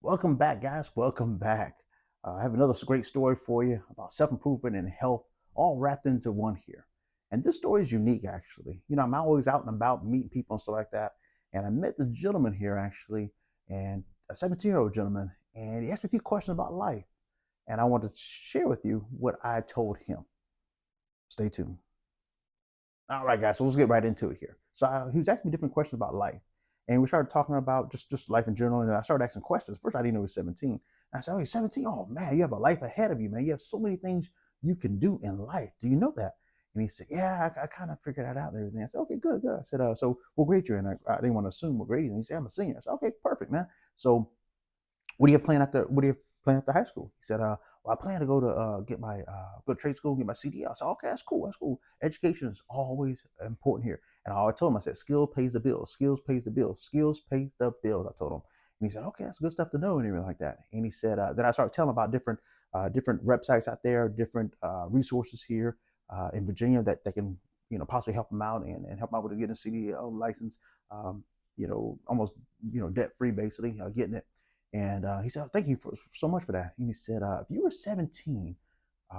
Welcome back, guys. Welcome back. I have another great story for you about self improvement and health, all wrapped into one here. And this story is unique, actually. I'm always out and about meeting people and stuff like that. And I met the gentleman here, actually, and a 17-year-old gentleman, and he asked me a few questions about life. And I want to share with you what I told him. Stay tuned. All right, guys. So let's get right into it here. He was asking me different questions about life, and we started talking about just life in general. And I started asking questions. First, I didn't know he was 17. And I said, "Oh, you're 17? Oh man, you have a life ahead of you, man. You have so many things you can do in life. Do you know that?" And he said, "Yeah, I kind of figured that out and everything." I said, "Okay, good, good." I said, "So what grade you're in?" I didn't want to assume what grade he's in. He said, "I'm a senior." I said, "Okay, perfect, man. So what do you plan after? What do you plan after high school?" He said, "Well, I plan to go to get my go to trade school, get my CDL." I said, "Okay, that's cool. That's cool. Education is always important here." And I always told him, I said, "Skill pays the bills. Skills pays the bills. Skills pays the bills." I told him, and he said, "Okay, that's good stuff to know," and everything like that. And he said, then I started telling him about different websites out there, different resources here in Virginia that can possibly help him out and help him out with getting a CDL license. Almost debt free, basically getting it. And he said, "Thank you so much for that." And he said, "If you were 17,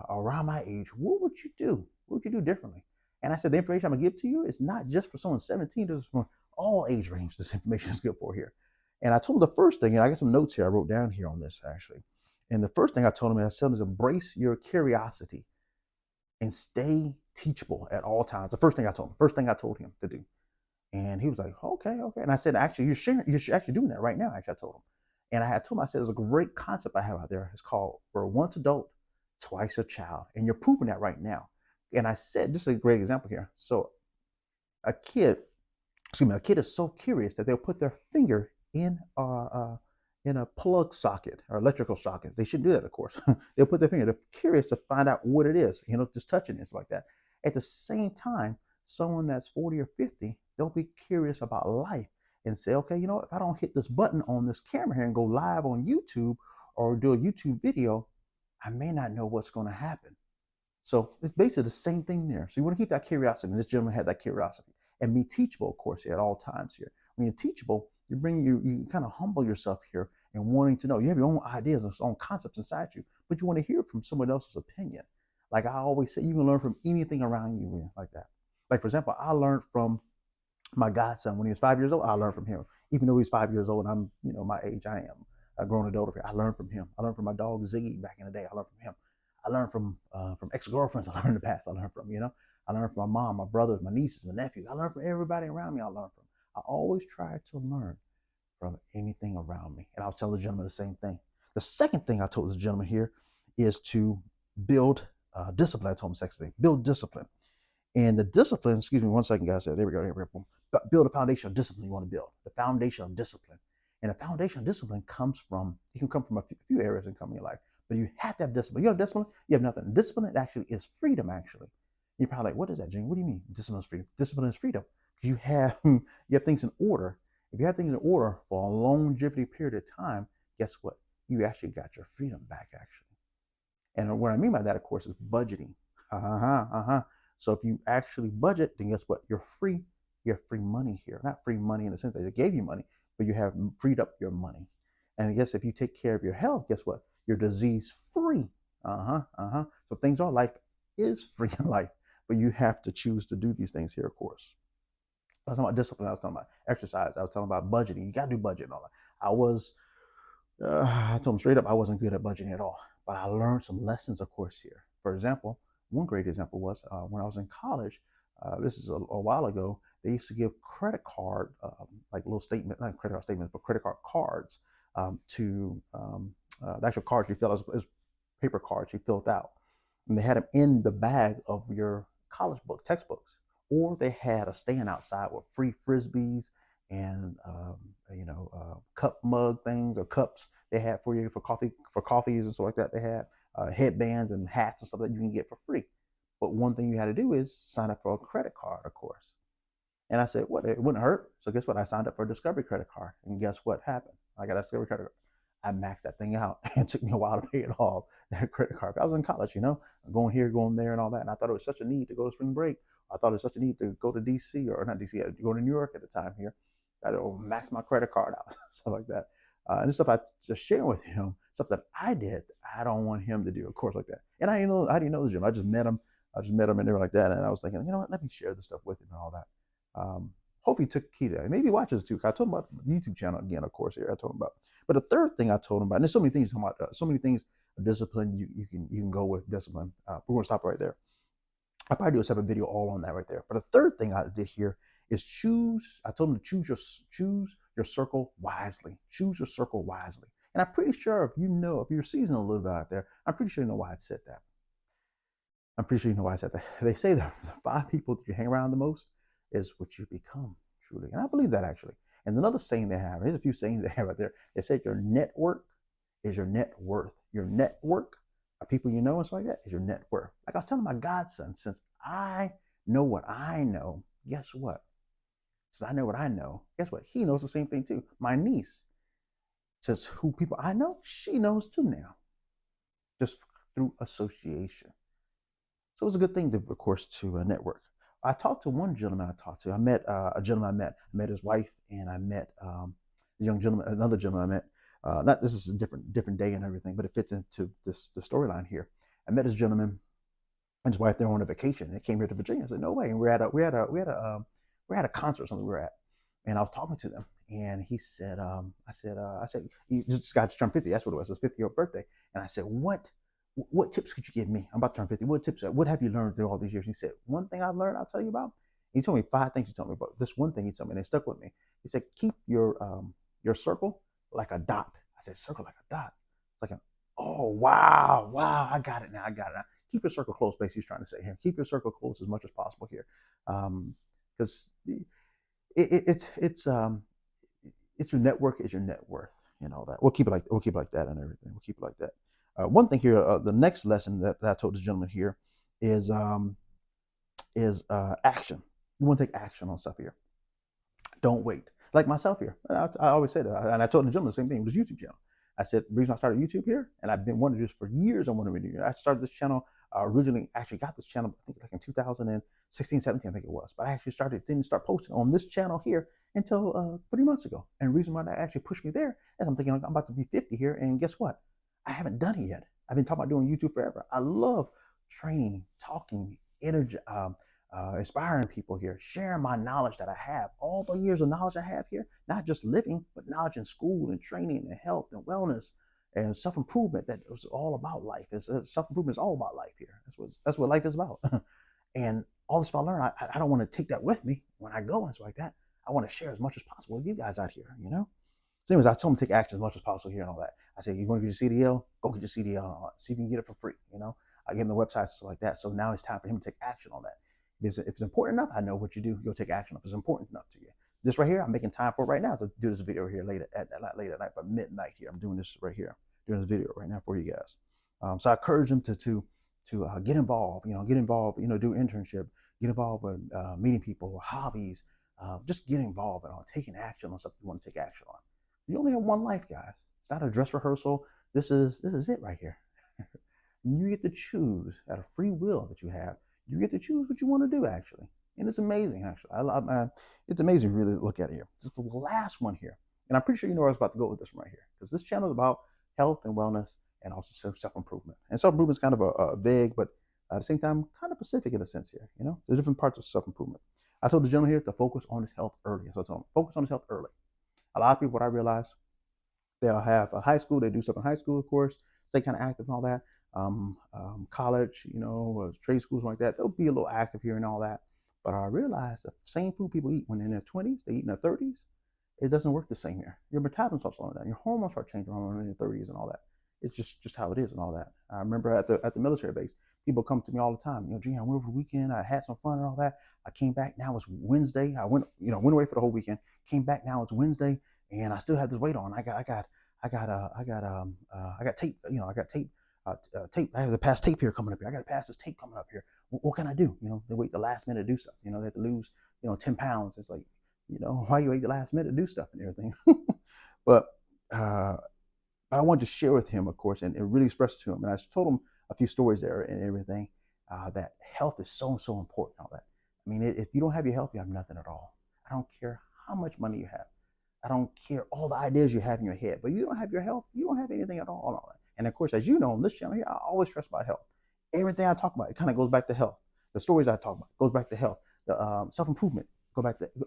around my age, what would you do? What would you do differently?" And I said, "The information I'm gonna give to you is not just for someone 17. This is for all age range. This information is good for here." And I told him the first thing, and I got some notes here I wrote down here on this actually. And the first thing I told him, is embrace your curiosity and stay teachable at all times. The first thing I told him, first thing I told him to do. And he was like, "Okay, okay." And I said, "Actually, you're actually doing that right now." Actually, I told him. And I had told him, I said, "There's a great concept I have out there. It's called we're once adult, twice a child." And you're proving that right now. And I said, this is a great example here. So a kid, a kid is so curious that they'll put their finger in a plug socket or electrical socket. They shouldn't do that, of course. They'll put their finger. They're curious to find out what it is, just touching it, like that. At the same time, someone that's 40 or 50, they'll be curious about life and say, "Okay, if I don't hit this button on this camera here and go live on YouTube or do a YouTube video, I may not know what's going to happen." So it's basically the same thing there. So you want to keep that curiosity. And this gentleman had that curiosity and be teachable, of course, at all times here. When you're teachable, you kind of humble yourself here and wanting to know. You have your own ideas and own concepts inside you, but you want to hear from someone else's opinion. Like I always say, you can learn from anything around you like that. Like for example, I learned from my godson when he was 5 years old. I learned from him, even though he's 5 years old and I'm my age. I am a grown adult. I learned from him. I learned from my dog Ziggy back in the day. I learned from him. I learned from ex girlfriends. I learned in the past. I learned from. I learned from my mom, my brothers, my nieces, my nephews. I learned from everybody around me. I learned from. I always try to learn from anything around me, and I'll tell the gentleman the same thing. The second thing I told this gentleman here is to build discipline. I told him the second thing: build discipline. And the discipline, excuse me one second, guys. There we go. There we go. Build a foundation of discipline you want to build. The foundation of discipline. And the foundation of discipline it can come from a few areas in your life, but you have to have discipline. You have discipline, you have nothing. Discipline actually is freedom, actually. You're probably like, "What is that, Gene? What do you mean? Discipline is freedom." Discipline is freedom. Because you have things in order. If you have things in order for a longevity period of time, guess what? You actually got your freedom back, actually. And what I mean by that, of course, is budgeting. Uh-huh, uh-huh. So if you actually budget, then guess what? You're free. You have free money here. Not free money in the sense that they gave you money, but you have freed up your money. And I guess if you take care of your health, guess what? You're disease free. Uh-huh, uh-huh. So things are life is free in life, but you have to choose to do these things here, of course. I was talking about discipline. I was talking about exercise. I was talking about budgeting. You got to do budget and all that. I told him straight up, I wasn't good at budgeting at all. But I learned some lessons, of course, here. For example, one great example was when I was in college. This is a while ago. They used to give credit card, like little statement, not credit card statements, but credit card cards to the actual cards you fill as paper cards you filled out, and they had them in the bag of your college book textbooks, or they had a stand outside with free frisbees and cup mug things or cups they had for you for coffees and stuff like that. They had headbands and hats and stuff that you can get for free. But one thing you had to do is sign up for a credit card, of course. And I said, "What? It wouldn't hurt." So guess what? I signed up for a Discovery credit card, and guess what happened? I got a Discovery credit card. I maxed that thing out, and it took me a while to pay it off. That credit card. I was in college, going here, going there, and all that. And I thought it was such a need to go to spring break. I thought it was such a need to go to DC or not DC, go to New York at the time here. I would max my credit card out, stuff like that. And this stuff I just sharing with him, stuff that I did, I don't want him to do, of course, like that. And I didn't know the gym. I just met him. I just met him and they were like that. And I was thinking, you know what, let me share this stuff with him and all that. Hopefully he took key to that. Maybe he watches it too. I told him about the YouTube channel again, of course, here I told him about. But the third thing I told him about, and there's so many things talking about, so many things, discipline, you can go with discipline. We're gonna stop right there. I'll probably do a separate video all on that right there. But the third thing I did here is choose. I told him to choose your circle wisely. Choose your circle wisely. And I'm pretty sure if you're seasoned a little bit out there, I'm pretty sure you know why I said that. I'm pretty sure you know why I said that. They say that the 5 people that you hang around the most is what you become, truly. And I believe that actually. And another saying they have, here's a few sayings they have right there. They say your network is your net worth. Your network of people you know and stuff like that is your net worth. Like I was telling my godson, since I know what I know, guess what? Since I know what I know, guess what? He knows the same thing too. My niece says who people I know, she knows too now, just through association. So it was a good thing, to, of course, to network. I talked to one gentleman I met a gentleman I met his wife, and I met a young gentleman, another gentleman I met. Not this is a different day and everything, but it fits into the storyline here. I met this gentleman and his wife. They were on a vacation. They came here to Virginia. I said, "No way!" And we had a concert or something we were at, and I was talking to them, and he said, I said, he just got to turn 50. That's what it was. It was his 50th birthday, and I said, what tips could you give me? I'm about to turn 50. What tips? What have you learned through all these years? He said, one thing I've learned, I'll tell you about. He told me 5 things he told me, but this one thing he told me, and it stuck with me. He said, keep your circle like a dot. I said, circle like a dot. It's like oh, wow, I got it now. Keep your circle close, basically, he's trying to say here. Keep your circle close as much as possible here. Because it's your network is your net worth and all that. We'll keep it like that and everything. We'll keep it like that. One thing here, the next lesson that I told this gentleman here is action. You want to take action on stuff here. Don't wait. Like myself here, I always say that, and I told the gentleman the same thing with his YouTube channel. I said the reason I started YouTube here, and I've been wanting to do this for years. I wanted to do. I started this channel originally. Actually, got this channel I think like in 2016, 17, I think it was. But I actually didn't start posting on this channel here until 3 months ago. And the reason why that actually pushed me there is I'm thinking like, I'm about to be 50 here, and guess what? I haven't done it yet. I've been talking about doing YouTube forever. I love training, talking, energy, inspiring people here, sharing my knowledge that I have, all the years of knowledge I have here, not just living, but knowledge in school and training and health and wellness and self-improvement. That was all about life. Self-improvement is all about life here. That's what life is about. And all this stuff I learned, I don't want to take that with me when I go and stuff like that. I want to share as much as possible with you guys out here, you know? So anyways, I told him to take action as much as possible here and all that. I said, you want to get your CDL? Go get your CDL and all that. See if you can get it for free, you know? I gave him the website, stuff like that. So now it's time for him to take action on that. If it's important enough, I know what you do. You'll take action if it's important enough to you. This right here, I'm making time for it right now to do this video here late at night, but midnight here. I'm doing this right here, doing this video right now for you guys. So I encourage them to get involved. Get involved. Do internship. Get involved with meeting people, hobbies. Just get involved and taking action on something you want to take action on. You only have one life, guys. It's not a dress rehearsal. This is it right here. You get to choose out of free will that you have. You get to choose what you want to do, actually. And it's amazing, actually. It's amazing, really, to look at it here. This is the last one here. And I'm pretty sure you know where I was about to go with this one right here. Because this channel is about health and wellness and also self-improvement. And self-improvement is kind of a vague, but at the same time, kind of specific in a sense here. There's different parts of self-improvement. I told the gentleman here to focus on his health early. So I told him, focus on his health early. A lot of people, what I realize, they'll have a high school, they do stuff in high school, of course, stay kind of active and all that. College, trade schools like that, they'll be a little active here and all that. But I realized the same food people eat when they're in their 20s, they eat in their 30s, it doesn't work the same here. Your metabolism starts slowing down, your hormones start changing when you're in your 30s and all that. It's just how it is and all that. I remember at the military base, people come to me all the time. Junior, I went over the weekend, I had some fun and all that. I came back, now it's Wednesday. I went away for the whole weekend, came back, now it's Wednesday, and I still have this weight on. I got tape. I got tape. Tape. I have to pass tape here coming up here. I got to pass this tape coming up here. What can I do? They wait the last minute to do stuff. They have to lose, 10 pounds. It's like, why you wait the last minute to do stuff and everything. But I wanted to share with him, of course, and really express to him. And I told him a few stories there and everything, that health is so important. All that. I mean, if you don't have your health, you have nothing at all. I don't care how much money you have. I don't care all the ideas you have in your head, but you don't have your health, you don't have anything at all. And of course, as you know, on this channel here, I always stress about health. Everything I talk about, it kind of goes back to health. The stories I talk about goes back to health. The self-improvement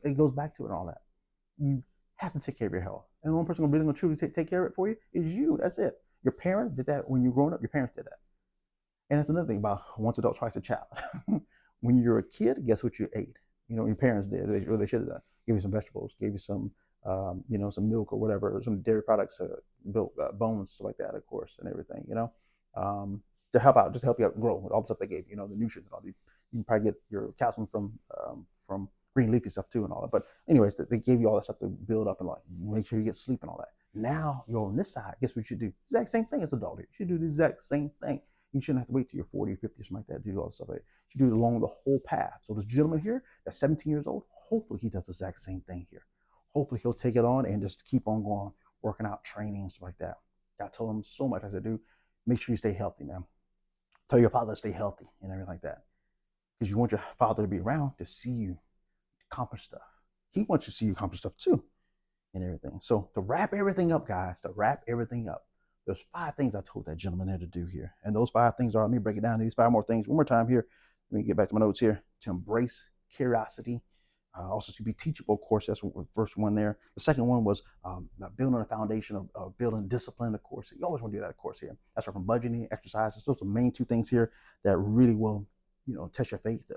it goes back to it and all that. You have to take care of your health. And the only person going to truly take care of it for you is you. That's it. Your parents did that when you were growing up. Your parents did that. And that's another thing about once adult, twice a child. When you're a kid, guess what you ate? You know, your parents did, or they should have done. Gave you some vegetables, gave you some, some milk or whatever, some dairy products, built bones, stuff like that, of course, and everything, to help out, just to help you out grow with all the stuff they gave you, the nutrients and all. You can probably get your calcium from green leafy stuff too and all that. But anyways, they gave you all that stuff to build up and like make sure you get sleep and all that. Now you're on this side. Guess what you should do? Exact same thing as adult. You should do the exact same thing. You shouldn't have to wait till you're 40 or 50 or something like that to do all this stuff. You should do it along the whole path. So this gentleman here, that's 17 years old, hopefully he does the exact same thing here. Hopefully he'll take it on and just keep on going, working out, training, stuff like that. I told him so much. I said, dude, make sure you stay healthy, man. Tell your father to stay healthy and everything like that. Because you want your father to be around to see you accomplish stuff. He wants you to see you accomplish stuff too and everything. So to wrap everything up, guys, there's 5 things I told that gentleman there to do here. And those 5 things are, let me break it down to these 5 more things one more time here. Let me get back to my notes here. To embrace curiosity. Also to be teachable, of course, that's the first one there. The second one was building a foundation of building discipline, of course. You always want to do that, of course, here. That's from budgeting, exercises. Those are the main 2 things here that really will, test your faith.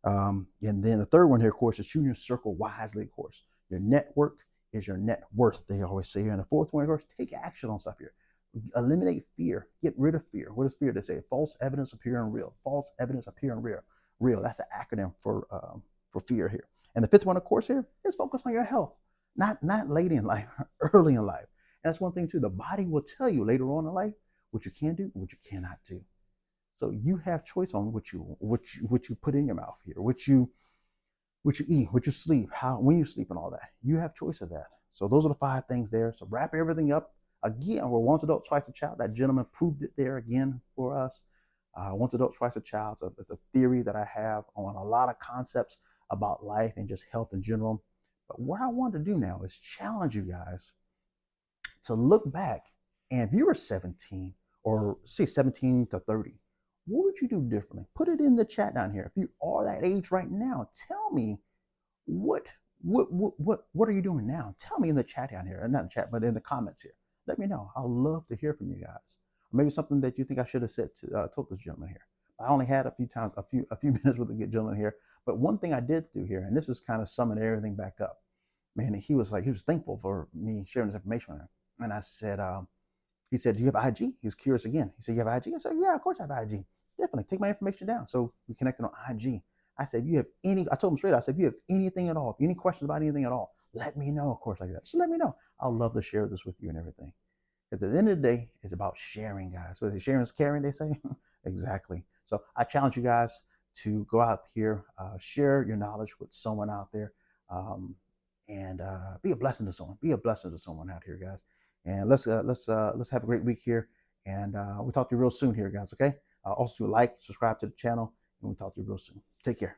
And then the third one here, of course, is choosing your circle wisely, of course. Your network is your net worth, they always say here. And the fourth one, of course, take action on stuff here. Eliminate fear. Get rid of fear. What is fear? They say false evidence appearing real. False evidence appearing real. Real. That's the acronym for fear here. And the 5th one, of course, here is focus on your health. Not late in life, early in life. And that's one thing too. The body will tell you later on in life what you can do and what you cannot do. So you have choice on what you put in your mouth here, what you eat, what you sleep, when you sleep and all that. You have choice of that. So those are the 5 things there. So wrap everything up. Again, we're once adult, twice a child. That gentleman proved it there again for us. Once adult, twice a child. So the theory that I have on a lot of concepts about life and just health in general. But what I want to do now is challenge you guys to look back. And if you were 17 or say 17 to 30, what would you do differently? Put it in the chat down here. If you are that age right now, tell me what are you doing now? Tell me in the chat down here, not in the chat, but in the comments here. Let me know. I'd love to hear from you guys. Or maybe something that you think I should have said told this gentleman here. I only had a few minutes with the gentleman here, but one thing I did do here, and this is kind of summing everything back up. Man, he was thankful for me sharing this information with him. And I said, he said, do you have IG? He was curious again. He said, you have IG? I said, yeah, of course I have IG. Definitely take my information down. So we connected on IG. I said, I told him straight, I said, if you have anything at all, any questions about anything at all, let me know, of course, like that. Just let me know. I'll love to share this with you and everything. At the end of the day, it's about sharing, guys. Whether sharing is caring, they say. Exactly. So I challenge you guys to go out here, share your knowledge with someone out there, and be a blessing to someone. Be a blessing to someone out here, guys. And let's have a great week here. And we'll talk to you real soon here, guys. Okay. Also, like, subscribe to the channel, and we'll talk to you real soon. Take care.